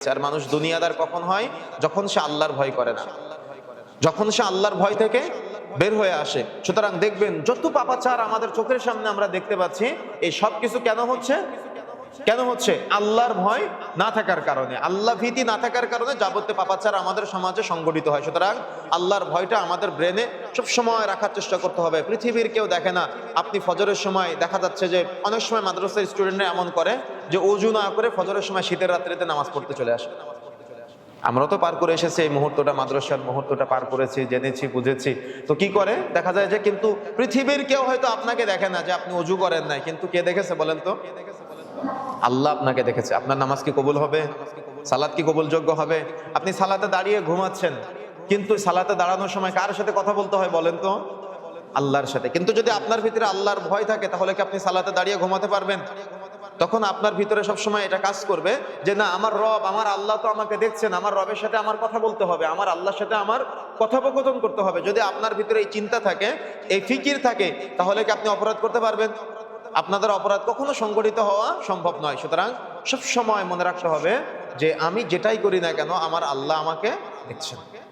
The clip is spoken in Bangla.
আর মানুষ দুনিয়াদার কখন হয়? যখন সে আল্লাহর ভয় করে না, যখন সে আল্লাহর ভয় থেকে বের হয়ে আসে। সুতরাং দেখবেন যত পাপাচার আমাদের চোখের সামনে আমরা দেখতে পাচ্ছি, এই সব কিছু কেন হচ্ছে? কেন হচ্ছে? আল্লাহর ভয় না থাকার কারণে, আল্লাহ ভীতি না থাকার কারণে যাবতীয় পাপাচার আমাদের সমাজে সংগঠিত হয়। সুতরাং আল্লাহর ভয়টা আমাদের ব্রেনে সব সময় রাখার চেষ্টা করতে হবে। পৃথিবীর কেউ দেখে না আপনি ফজরের সময়, দেখা যাচ্ছে যে অনেক সময় মাদ্রাসার স্টুডেন্টরা এমন করে যে অজু না করে ফজরের সময় শীতের রাত্রিতে নামাজ পড়তে চলে আসে। আমরা তো পার করে এসেছি এই মুহূর্তটা, মাদ্রাসার মুহূর্তটা পার করেছি, জেনেছি, বুঝেছি। তো কি করে দেখা যায় যে কিন্তু পৃথিবীর কেউ হয়তো আপনাকে দেখে না যে আপনি অজু করেন নাই, কিন্তু কে দেখেছে বলেন তো? আল্লাহ আপনাকে দেখেছে। আপনার নামাজ কি কবুল হবে? সালাত কি কবুলযোগ্য হবে? আপনি সালাতে দাঁড়িয়ে ঘুমাচ্ছেন, কিন্তু সালাতে দাঁড়ানোর সময় কার সাথে কথা বলতে হয় বলেন তো? আল্লাহর সাথে। কিন্তু যদি আপনার ভিতরে আল্লাহর ভয় থাকে, তাহলে কি আপনি সালাতে দাঁড়িয়ে ঘুমাতে পারবেন? তখন আপনার ভিতরে সবসময় এটা কাজ করবে যে না, আমার রব, আমার আল্লাহ তো আমাকে দেখছেন, আমার রবের সাথে আমার কথা বলতে হবে, আমার আল্লাহর সাথে আমার কথোপকথন করতে হবে। যদি আপনার ভিতরে এই চিন্তা থাকে, এই ফিকির থাকে, তাহলে কি আপনি অপরাধ করতে পারবেন? আপনাদের অপরাধ কখনো সংগঠিত হওয়া সম্ভব নয়। সুতরাং সব সময় মনে রাখতে হবে যে আমি যেটাই করি না কেন, আমার আল্লাহ আমাকে দেখছেন।